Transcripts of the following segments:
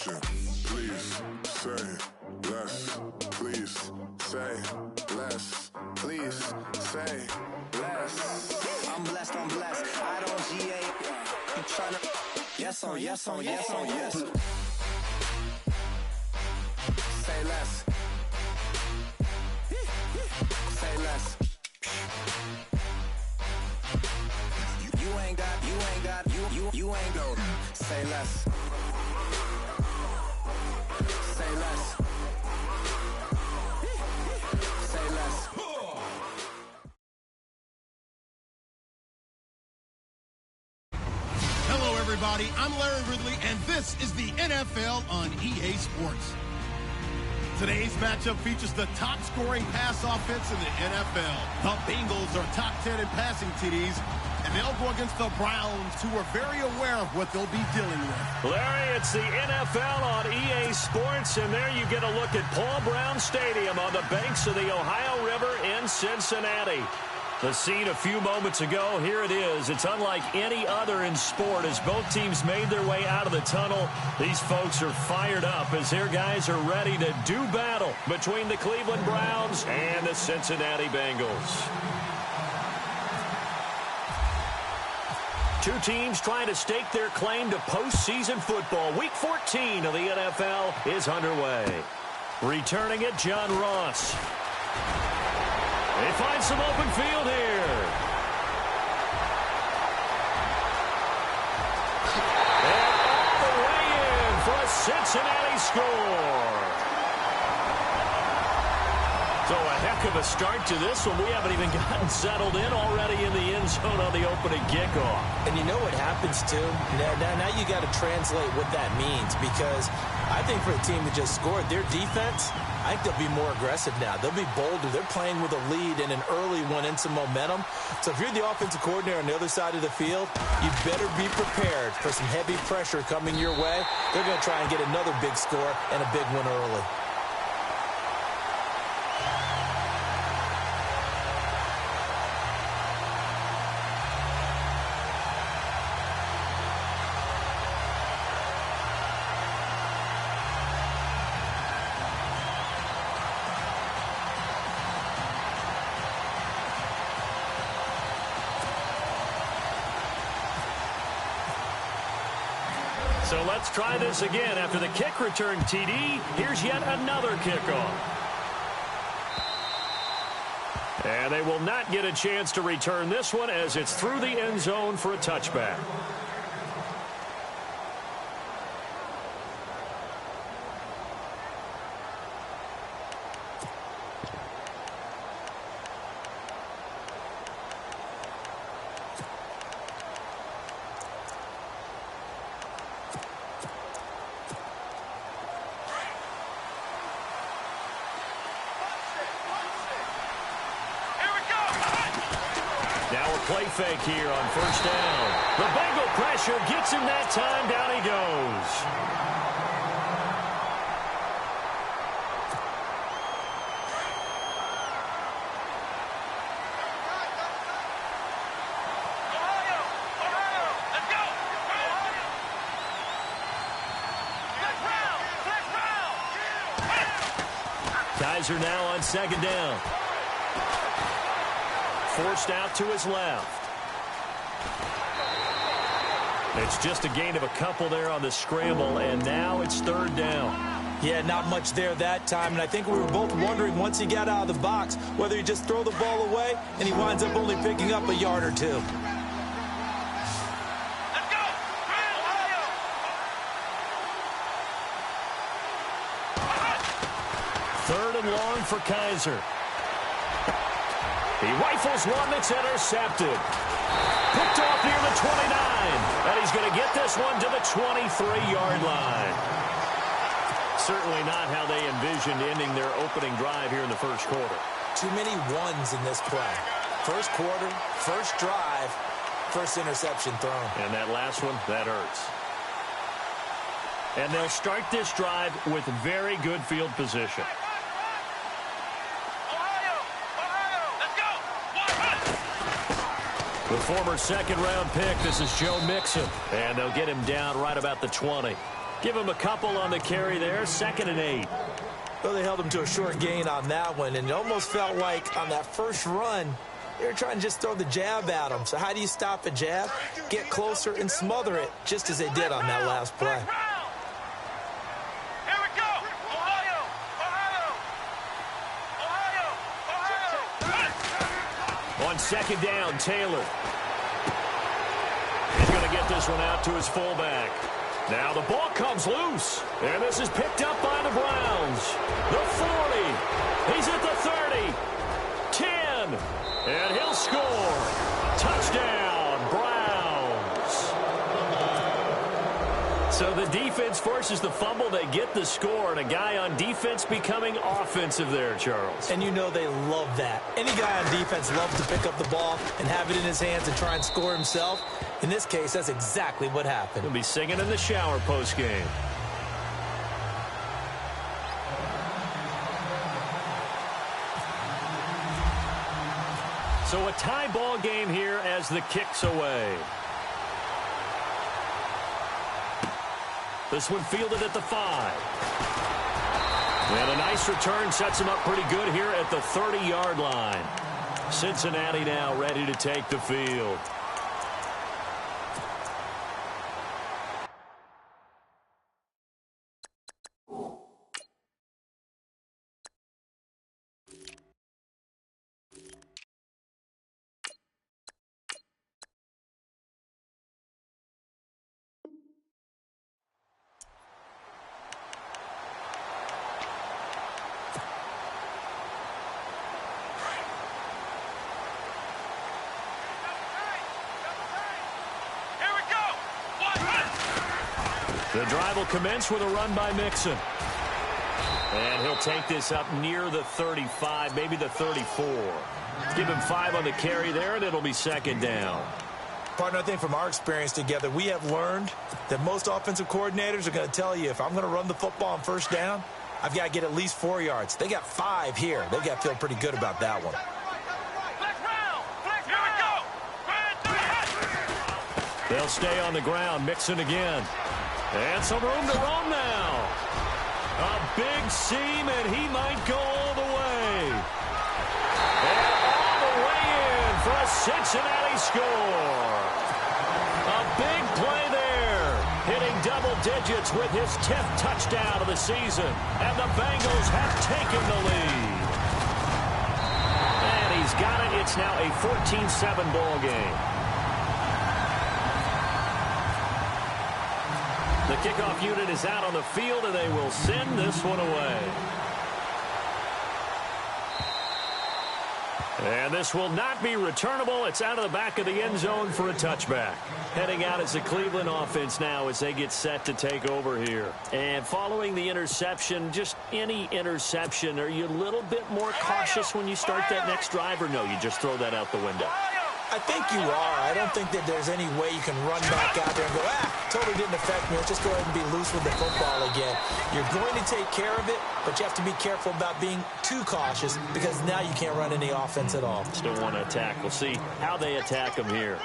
question. Please say less. Please say less. Please say less. I'm blessed, I'm blessed. I don't GA. You tryna. Yes on, yes on, yes on, yes. Say less. Say less. You ain't got, you ain't go. Say less. Say less. Say less. Hello, everybody. I'm Larry Ridley, and this is the NFL on EA Sports. Today's matchup features the top-scoring pass offense in the NFL. The Bengals are top 10 in passing TDs, and they'll go against the Browns, who are very aware of what they'll be dealing with. Larry, it's the NFL on EA Sports, and there you get a look at Paul Brown Stadium on the banks of the Ohio River in Cincinnati. The scene a few moments ago, here it is. It's unlike any other in sport as both teams made their way out of the tunnel. These folks are fired up as their guys are ready to do battle between the Cleveland Browns and the Cincinnati Bengals. Two teams trying to stake their claim to postseason football. Week 14 of the NFL is underway. Returning it, John Ross. They find some open field here. And all the way in for a Cincinnati score. So a heck of a start to this one. We haven't even gotten settled in already in the end zone on the opening kickoff. And you know what happens, too? Now you got to translate what that means, because I think for the team that just scored, their defense, I think they'll be more aggressive now. They'll be bolder. They're playing with a lead and an early one and some momentum. So if you're the offensive coordinator on the other side of the field, you better be prepared for some heavy pressure coming your way. They're going to try and get another big score and a big one early. So let's try this again. After the kick return TD, here's yet another kickoff. And they will not get a chance to return this one as it's through the end zone for a touchback. Play fake here on first down. The Bengal pressure gets him that time. Down he goes. Kaiser now on second down. Forced out to his left. It's just a gain of a couple there on the scramble, and now it's third down. Yeah, not much there that time, and I think we were both wondering once he got out of the box whether he just throw the ball away, and he winds up only picking up a yard or two. Let's go! Ohio! Third and long for Kaiser. He rifles one that's intercepted. Picked off near the 29. And he's going to get this one to the 23-yard line. Certainly not how they envisioned ending their opening drive here in the first quarter. Too many ones in this play. First quarter, first drive, first interception thrown. And that last one, that hurts. And they'll start this drive with very good field position. The former second-round pick, this is Joe Mixon. And they'll get him down right about the 20. Give him a couple on the carry there, 2nd and 8. Well, they held him to a short gain on that one, and it almost felt like on that first run, they were trying to just throw the jab at him. So how do you stop a jab? Get closer and smother it, just as they did on that last play. Here we go. Ohio. On 2nd down, Taylor. He's going to get this one out to his fullback. Now the ball comes loose, and this is picked up by the Browns. The 40. He's at the 30. 10. And he'll score. Touchdown, Browns. So the defense forces the fumble. They get the score, and a guy on defense becoming offensive there, Charles. And you know they love that. Any guy on defense loves to pick up the ball and have it in his hands and try and score himself. In this case, that's exactly what happened. He'll be singing in the shower postgame. So a tie ball game here as the kick's away. This one fielded at the 5. And a nice return sets him up pretty good here at the 30-yard line. Cincinnati now ready to take the field. The drive will commence with a run by Mixon. And he'll take this up near the 35, maybe the 34. Give him 5 on the carry there, and it'll be 2nd down. Partner, I think from our experience together, we have learned that most offensive coordinators are going to tell you, if I'm going to run the football on 1st down, I've got to get at least 4 yards. They got 5 here. They've got to feel pretty good about that one. They'll stay on the ground. Mixon again. And some room to roam now. A big seam, and he might go all the way. And all the way in for a Cincinnati score. A big play there. Hitting double digits with his 10th touchdown of the season. And the Bengals have taken the lead. And he's got it. It's now a 14-7 ball game. The kickoff unit is out on the field, and they will send this one away. And this will not be returnable. It's out of the back of the end zone for a touchback. Heading out is the Cleveland offense now as they get set to take over here. And following the interception, just any interception, are you a little bit more cautious when you start that next drive, or no, you just throw that out the window? I think you are. I don't think that there's any way you can run back out there and go, totally didn't affect me. Let's just go ahead and be loose with the football again. You're going to take care of it, but you have to be careful about being too cautious because now you can't run any offense at all. Still want to attack. We'll see how they attack them here.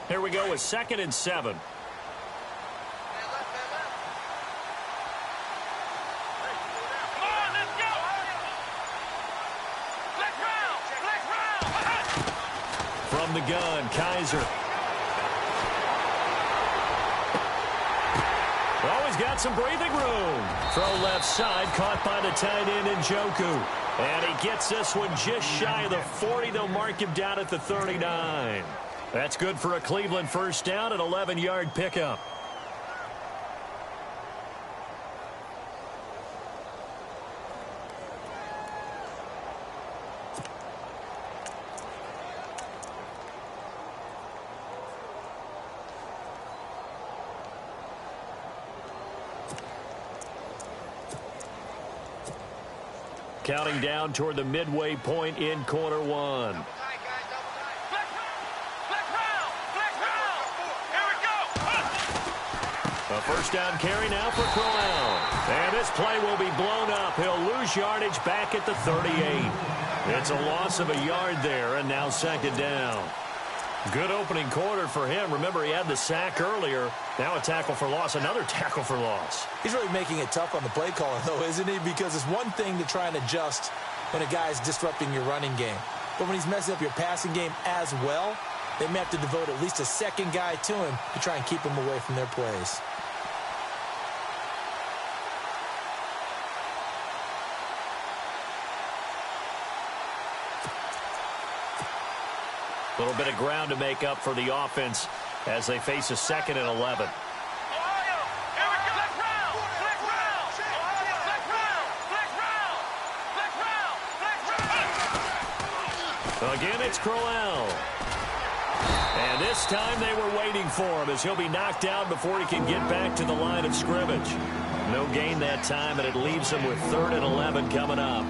Here we go with 2nd and 7. From the gun, Kaiser. Always got some breathing room. Throw left side, caught by the tight end Njoku. And he gets this one just shy of the 40. They'll mark him down at the 39. That's good for a Cleveland 1st down, an 11-yard pickup. Counting down toward the midway point in quarter 1. A first down carry now for Crowell. And this play will be blown up. He'll lose yardage back at the 38. It's a loss of a yard there, and now second down. Good opening quarter for him. Remember, he had the sack earlier. Now a tackle for loss, another tackle for loss. He's really making it tough on the play caller, though, isn't he? Because it's one thing to try and adjust when a guy's disrupting your running game. But when he's messing up your passing game as well, they may have to devote at least a second guy to him to try and keep him away from their plays. A little bit of ground to make up for the offense as they face a 2nd and 11. Again, it's Crowell. And this time they were waiting for him as he'll be knocked down before he can get back to the line of scrimmage. No gain that time, and it leaves him with 3rd and 11 coming up.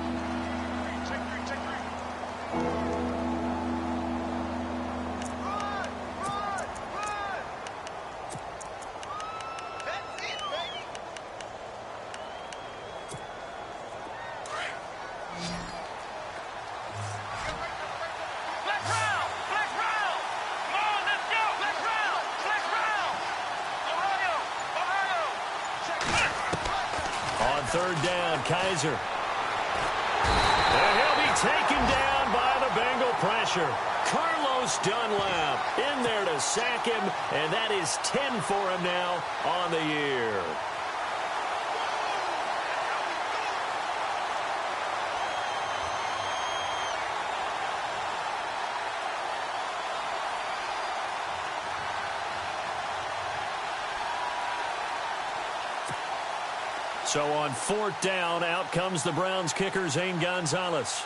Third down, Kaiser. And he'll be taken down by the Bengal pressure. Carlos Dunlap in there to sack him, and that is 10 for him now on the year. So on 4th down, out comes the Browns kicker, Zane Gonzalez.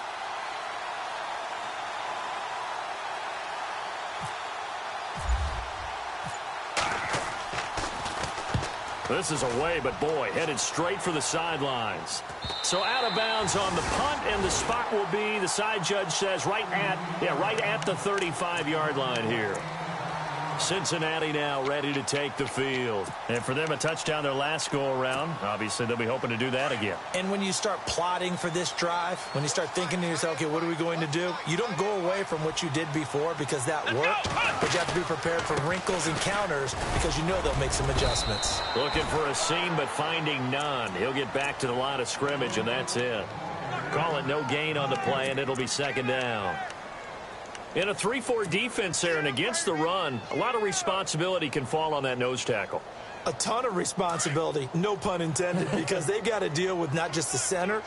This is away, but boy, headed straight for the sidelines. So out of bounds on the punt, and the spot will be, the side judge says, right at the 35-yard line here. Cincinnati now ready to take the field. And for them, a touchdown their last go-around. Obviously, they'll be hoping to do that again. And when you start plotting for this drive, when you start thinking to yourself, okay, what are we going to do? You don't go away from what you did before because that worked, but you have to be prepared for wrinkles and counters because you know they'll make some adjustments. Looking for a seam, but finding none. He'll get back to the line of scrimmage, and that's it. Call it no gain on the play, and it'll be second down. In a 3-4 defense there and against the run, a lot of responsibility can fall on that nose tackle. A ton of responsibility, no pun intended, because they've got to deal with not just the center,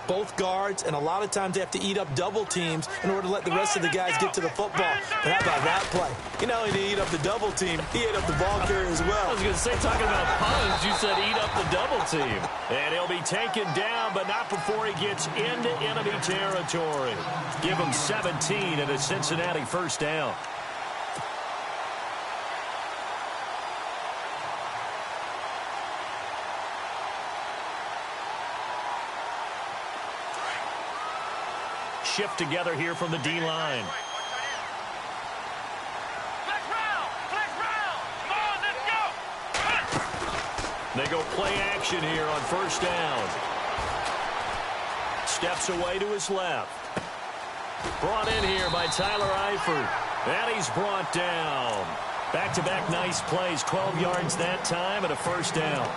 both guards, and a lot of times they have to eat up double teams in order to let the rest of the guys get to the football. But how about that play? You not only did he eat up the double team, he ate up the ball carrier as well. I was going to say, talking about puns, you said eat up the double team. And he'll be taken down, but not before he gets into enemy territory. Give him 17 and a Cincinnati first down. Shift together here from the D-line. They go play action here on first down. Steps away to his left. Brought in here by Tyler Eifert. And he's brought down. Back-to-back nice plays, 12 yards that time and a first down.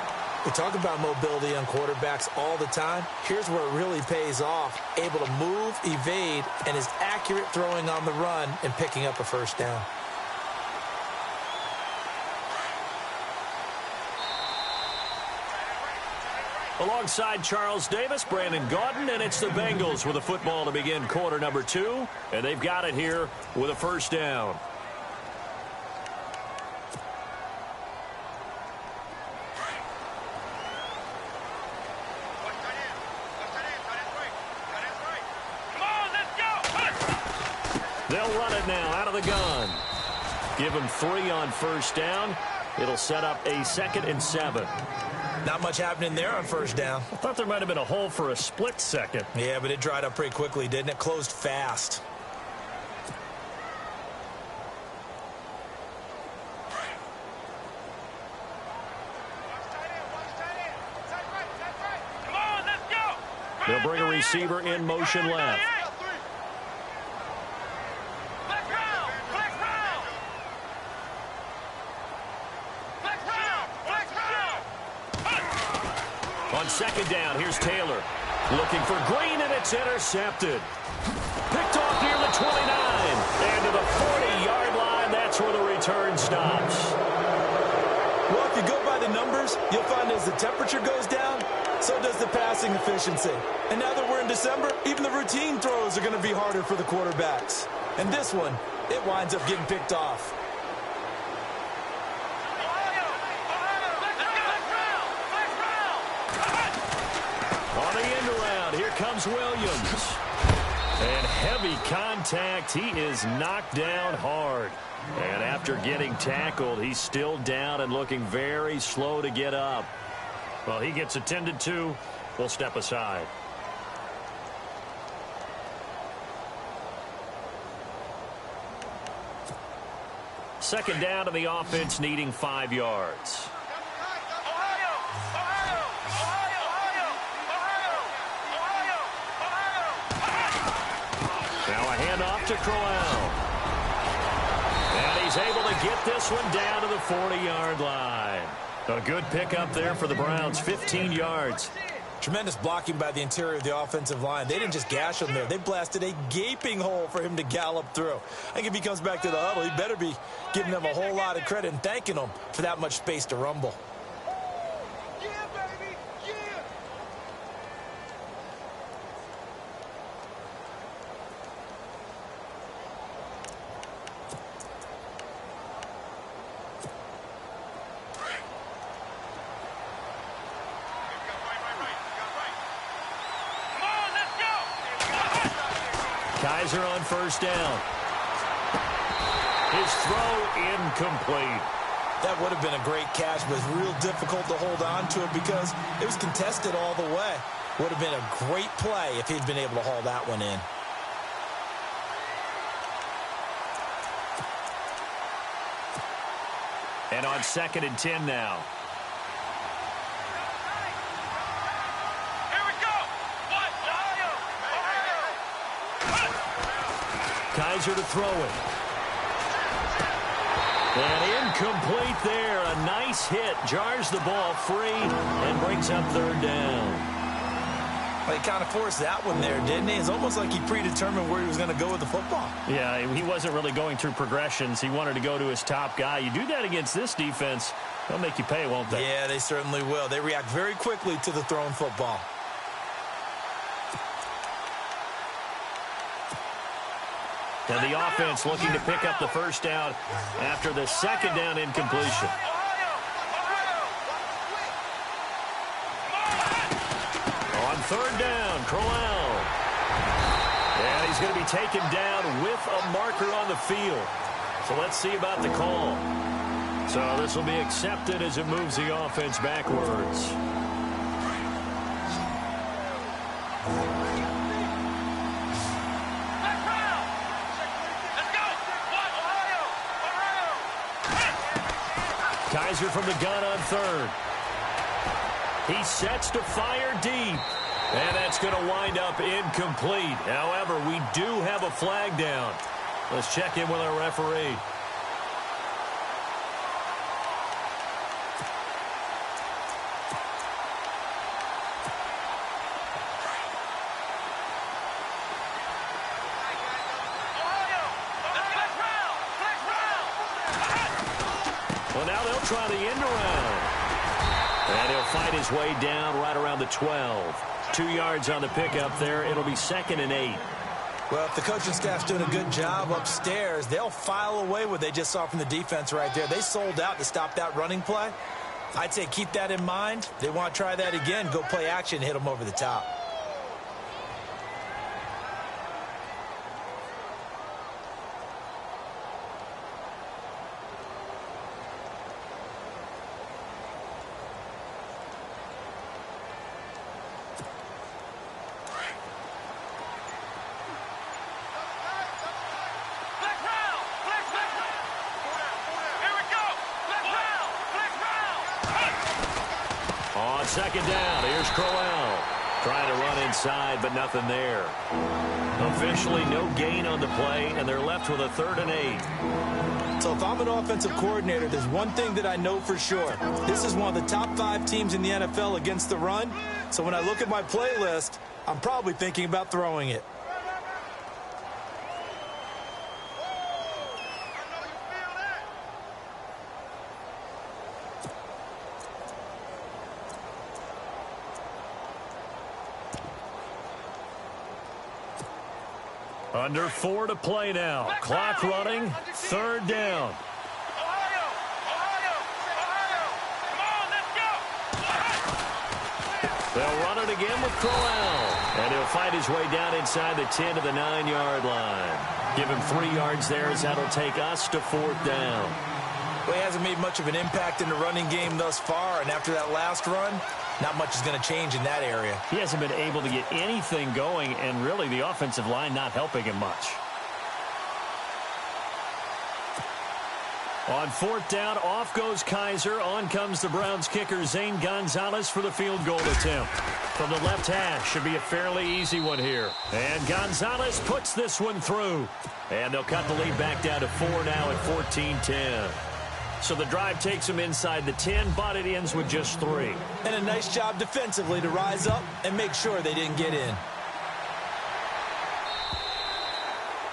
We talk about mobility on quarterbacks all the time. Here's where it really pays off. Able to move, evade, and is accurate throwing on the run and picking up a first down. Alongside Charles Davis, Brandon Gaudin, and it's the Bengals with a football to begin quarter number 2. And they've got it here with a first down. They'll run it now out of the gun. Give him 3 on first down. It'll set up a 2nd and 7. Not much happening there on first down. I thought there might have been a hole for a split second. Yeah, but it dried up pretty quickly, didn't it? Closed fast. They'll bring a receiver in motion left. On second down, here's Taylor. Looking for Green, and it's intercepted. Picked off near the 29. And to the 40-yard line, that's where the return stops. Well, if you go by the numbers, you'll find as the temperature goes down, so does the passing efficiency. And now that we're in December, even the routine throws are going to be harder for the quarterbacks. And this one, it winds up getting picked off. On the end around, here comes Williams. And heavy contact, he is knocked down hard. And after getting tackled, he's still down and looking very slow to get up. Well, he gets attended to. We'll step aside. Second down to the offense, needing 5 yards. Now a handoff to Crowell. And he's able to get this one down to the 40-yard line. A good pickup there for the Browns, 15 yards. Tremendous blocking by the interior of the offensive line. They didn't just gash him there. They blasted a gaping hole for him to gallop through. I think if he comes back to the huddle, he better be giving them a whole lot of credit and thanking them for that much space to rumble. Kaiser on first down. His throw incomplete. That would have been a great catch, but it's real difficult to hold on to it because it was contested all the way. Would have been a great play if he'd been able to haul that one in. And on 2nd and 10 now. Kaiser to throw it. And incomplete there. A nice hit. Jars the ball free and brings up 3rd down. Well, he kind of forced that one there, didn't he? It's almost like he predetermined where he was going to go with the football. Yeah, he wasn't really going through progressions. He wanted to go to his top guy. You do that against this defense, they'll make you pay, won't they? Yeah, they certainly will. They react very quickly to the thrown football. And the offense looking to pick up the first down after the 2nd down incompletion. On 3rd down, Crowell. And he's going to be taken down with a marker on the field. So let's see about the call. So this will be accepted as it moves the offense backwards. Kaiser from the gun on 3rd. He sets to fire deep. And that's going to wind up incomplete. However, we do have a flag down. Let's check in with our referee. Well, now they'll try the end around. And he'll fight his way down right around the 12. 2 yards on the pickup there. It'll be 2nd and 8. Well, if the coaching staff's doing a good job upstairs, they'll file away what they just saw from the defense right there. They sold out to stop that running play. I'd say keep that in mind. They want to try that again. Go play action, hit them over the top. On 2nd down, here's Crowell. Trying to run inside, but nothing there. Officially, no gain on the play, and they're left with a 3rd and 8. So if I'm an offensive coordinator, there's one thing that I know for sure. This is one of the top 5 teams in the NFL against the run. So when I look at my playlist, I'm probably thinking about throwing it. Under 4 to play now. Clock running. 3rd down. Ohio! Come on, let's go! They'll run it again with Crowell. And he'll fight his way down inside the 10 to the 9-yard line. Give him 3 yards there as that'll take us to 4th down. Well, he hasn't made much of an impact in the running game thus far, and after that last run, not much is going to change in that area. He hasn't been able to get anything going, and really the offensive line not helping him much. On 4th down, off goes Kaiser. On comes the Browns kicker, Zane Gonzalez, for the field goal attempt. From the left hash, should be a fairly easy one here. And Gonzalez puts this one through. And they'll cut the lead back down to 4 now at 14-10. So the drive takes them inside the 10, but it ends with just 3. And a nice job defensively to rise up and make sure they didn't get in.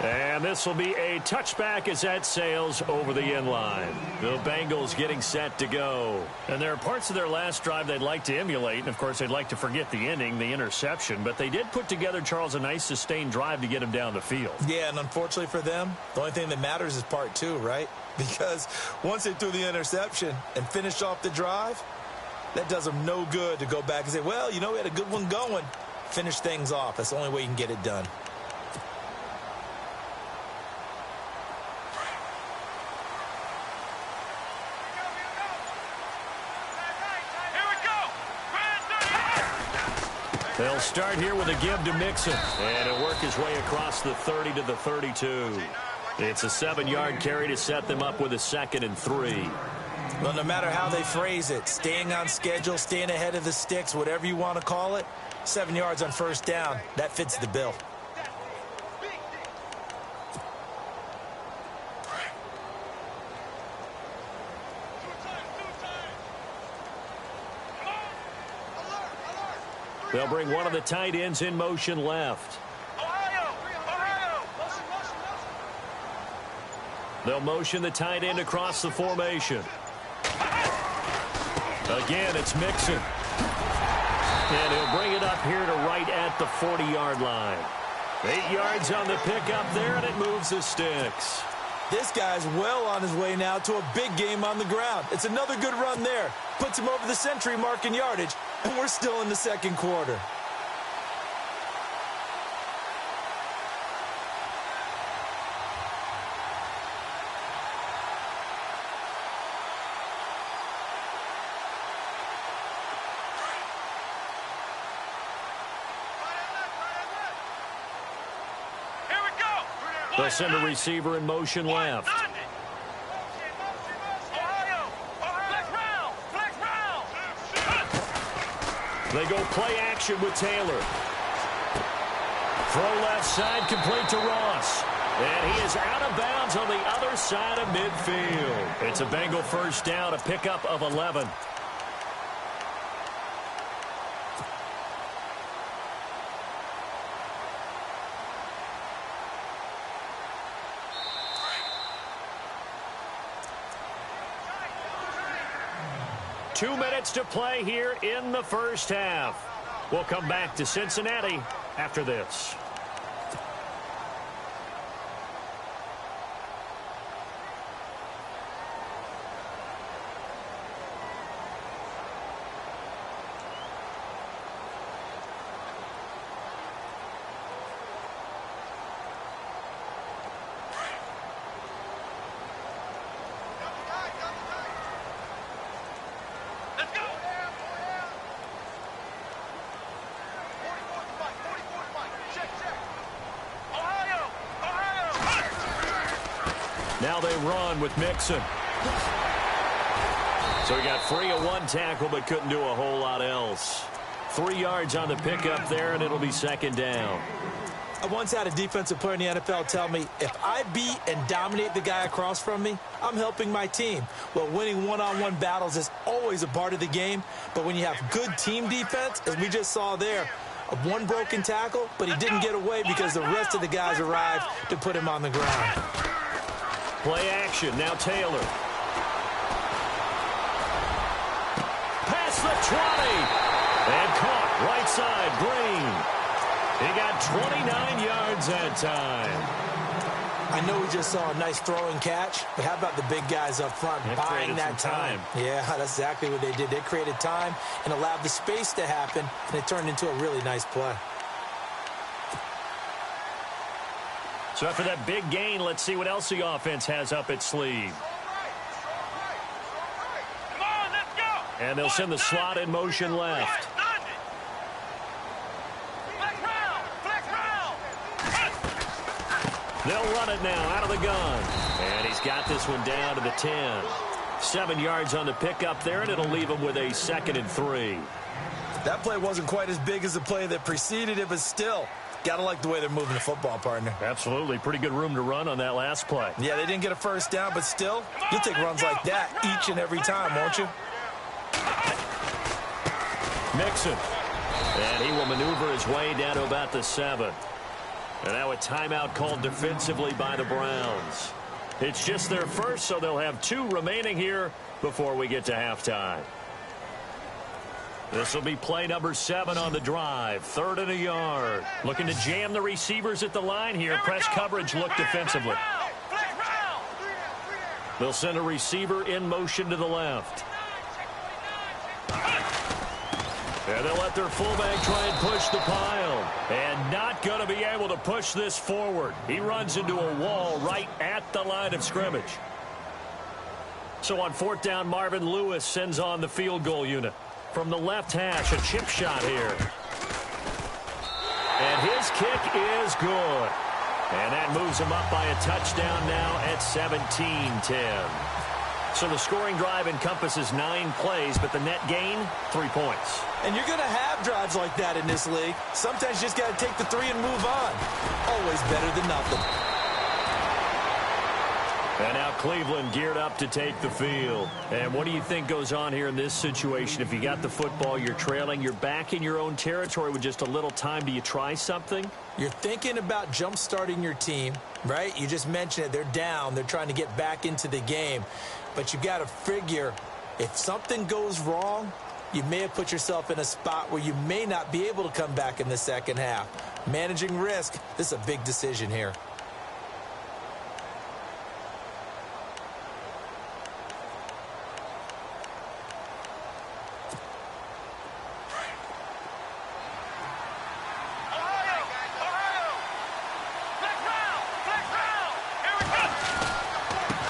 And this will be a touchback as that sails over the end line. The Bengals getting set to go. And there are parts of their last drive they'd like to emulate. And, of course, they'd like to forget the ending, the interception. But they did put together, Charles, a nice sustained drive to get him down the field. Yeah, and unfortunately for them, the only thing that matters is part 2, right? Because once they threw the interception and finished off the drive, that does them no good to go back and say, well, you know, we had a good one going. Finish things off. That's the only way you can get it done. They'll start here with a give to Mixon. And it'll work his way across the 30 to the 32. It's a 7-yard carry to set them up with a 2nd and 3. Well, no matter how they phrase it, staying on schedule, staying ahead of the sticks, whatever you want to call it, 7 yards on 1st down, that fits the bill. They'll bring one of the tight ends in motion left. Ohio! They'll motion the tight end across the formation. Again, it's Mixon. And he'll bring it up here to right at the 40-yard line. 8 yards on the pickup there, and it moves the sticks. This guy's well on his way now to a big game on the ground. It's another good run there. Puts him over the century mark in yardage, and we're still in the 2nd quarter. They'll send a receiver in motion left. They go play action with Taylor. Throw left side, complete to Ross. And he is out of bounds on the other side of midfield. It's a Bengal 1st down, a pickup of 11. Two minutes to play here in the 1st half. We'll come back to Cincinnati after this. Now they run with Mixon. So he got free of one tackle but couldn't do a whole lot else. 3 yards on the pickup there, and it'll be second down. I once had a defensive player in the NFL tell me, if I beat and dominate the guy across from me, I'm helping my team. Well, winning one-on-one battles is always a part of the game, but when you have good team defense, as we just saw there, one broken tackle, but he didn't get away because the rest of the guys arrived to put him on the ground. Play action, now Taylor. Past the 20. And caught right side, Green. He got 29 yards that time. I know we just saw a nice throwing catch, but how about the big guys up front buying that time? Yeah, that's exactly what they did. They created time and allowed the space to happen, and it turned into a really nice play. So after that big gain, let's see what else the offense has up its sleeve. Come on, let's go. And they'll send the slot in motion left. They'll run it now out of the gun. And he's got this one down to the 10. 7 yards on the pickup there, and it'll leave him with a 2nd and 3. That play wasn't quite as big as the play that preceded it, but still, gotta like the way they're moving the football, partner. Absolutely. Pretty good room to run on that last play. Yeah, they didn't get a first down, but still, you'll take runs like that each and every time, won't you? Mixon. And he will maneuver his way down to about the 7. And now a timeout called defensively by the Browns. It's just their first, so they'll have 2 remaining here before we get to halftime. This will be play number 7 on the drive. 3rd and a yard. Looking to jam the receivers at the line here. Press coverage look defensively. They'll send a receiver in motion to the left. And they'll let their fullback try and push the pile. And not going to be able to push this forward. He runs into a wall right at the line of scrimmage. So on 4th down, Marvin Lewis sends on the field goal unit. From the left hash, a chip shot here. And his kick is good. And that moves him up by a touchdown now at 17-10. So the scoring drive encompasses 9 plays, but the net gain, 3 points. And you're going to have drives like that in this league. Sometimes you just got to take the 3 and move on. Always better than nothing. And now Cleveland geared up to take the field. And what do you think goes on here in this situation? If you got the football, you're trailing, you're back in your own territory with just a little time. Do you try something? You're thinking about jump-starting your team, right? You just mentioned it. They're down. They're trying to get back into the game. But you got to figure, if something goes wrong, you may have put yourself in a spot where you may not be able to come back in the second half. Managing risk, this is a big decision here.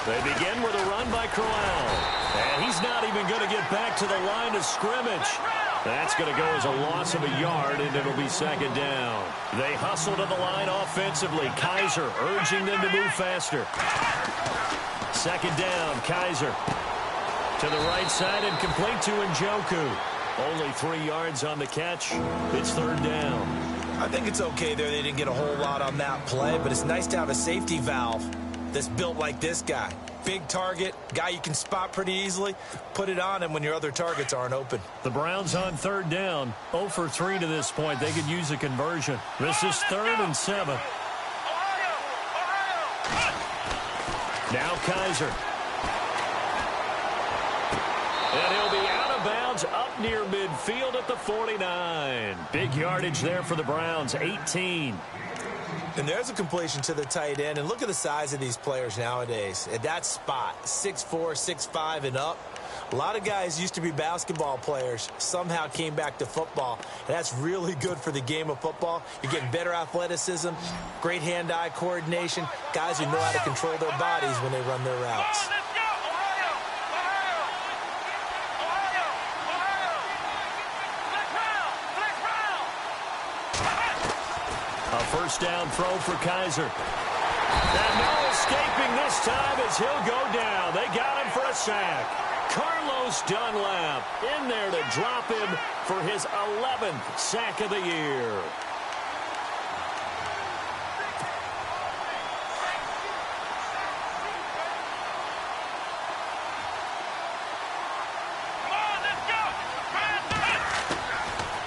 They begin with a run by Crowell. And he's not even going to get back to the line of scrimmage. That's going to go as a loss of a yard, and it'll be 2nd down. They hustle to the line offensively. Kaiser urging them to move faster. 2nd down, Kaiser. To the right side and complete to Njoku. Only 3 yards on the catch. It's 3rd down. I think it's okay there. They didn't get a whole lot on that play, but it's nice to have a safety valve that's built like this guy. Big target, guy you can spot pretty easily. Put it on him when your other targets aren't open. The Browns on 3rd down. 0 for 3 to this point. They could use a conversion. This is 3rd and 7. Now Kaiser. And he'll be out of bounds up near midfield at the 49. Big yardage there for the Browns, 18. And there's a completion to the tight end. And look at the size of these players nowadays. At that spot, 6'4", 6'5", and up. A lot of guys used to be basketball players, somehow came back to football. And that's really good for the game of football. You're getting better athleticism, great hand-eye coordination, guys who know how to control their bodies when they run their routes. A 1st down throw for Kaiser. And no escaping this time as he'll go down. They got him for a sack. Carlos Dunlap in there to drop him for his 11th sack of the year.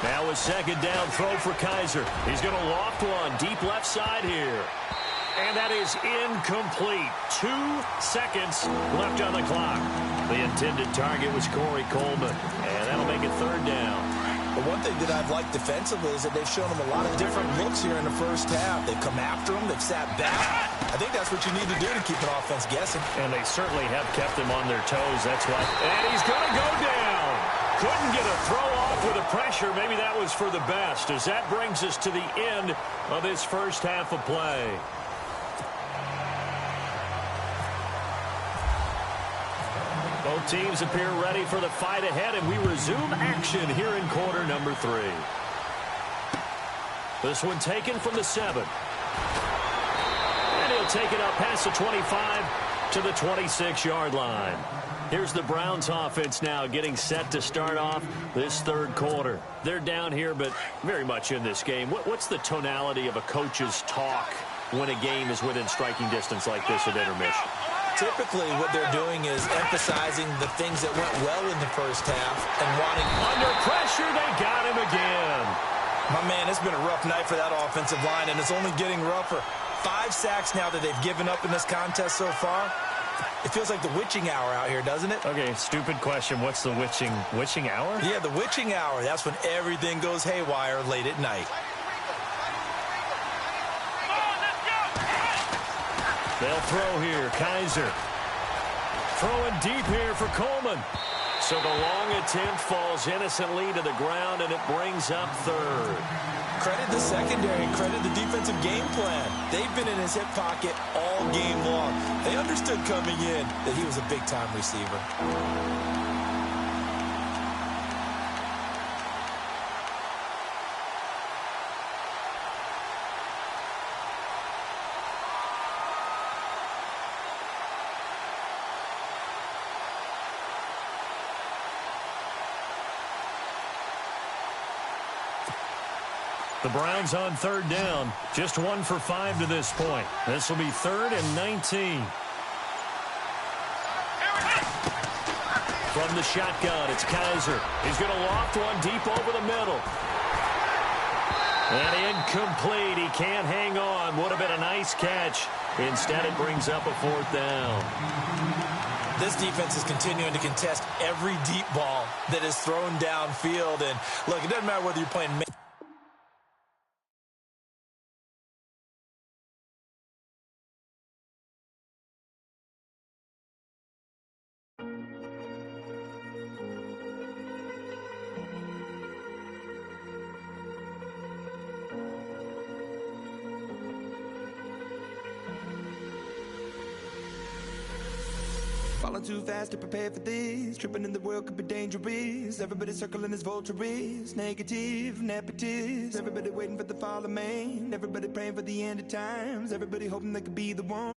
Now a second down throw for Kaiser. He's going to loft one deep left side here. And that is incomplete. 2 seconds left on the clock. The intended target was Corey Coleman. And that'll make it third down. The one thing that I've liked defensively is that they've shown him a lot of different looks here in the first half. They've come after him. They've sat back. I think that's what you need to do to keep an offense guessing. And they certainly have kept him on their toes. That's why. And he's going to go down. Couldn't get a throw off with the pressure. Maybe that was for the best, as that brings us to the end of this first half of play. Both teams appear ready for the fight ahead, and we resume action here in quarter number 3. This one taken from the 7. And he'll take it up past the 25 to the 26-yard line. Here's the Browns offense now getting set to start off this third quarter. They're down here, but very much in this game. What's the tonality of a coach's talk when a game is within striking distance like this at intermission? Typically, what they're doing is emphasizing the things that went well in the first half and wanting... Under pressure, they got him again. My man, it's been a rough night for that offensive line, and it's only getting rougher. 5 sacks now that they've given up in this contest so far. It feels like the witching hour out here, doesn't it? Okay, stupid question. What's the witching hour? Yeah, the witching hour. That's when everything goes haywire late at night. They'll throw here. Kaiser throwing deep here for Coleman. So the long attempt falls innocently to the ground, and it brings up third. Credit the secondary, credit the defensive game plan. They've been in his hip pocket all game long. They understood coming in that he was a big-time receiver. The Browns on third down. Just 1 for 5 to this point. This will be 3rd and 19. From the shotgun, it's Kaiser. He's going to loft one deep over the middle. And incomplete. He can't hang on. Would have been a nice catch. Instead, it brings up a 4th down. This defense is continuing to contest every deep ball that is thrown downfield. And, look, it doesn't matter whether you're playing... Falling too fast to prepare for this. Tripping in the world could be dangerous. Everybody circling as vultures. Negative, nepotist. Everybody waiting for the fall of man. Everybody praying for the end of times. Everybody hoping they could be the one.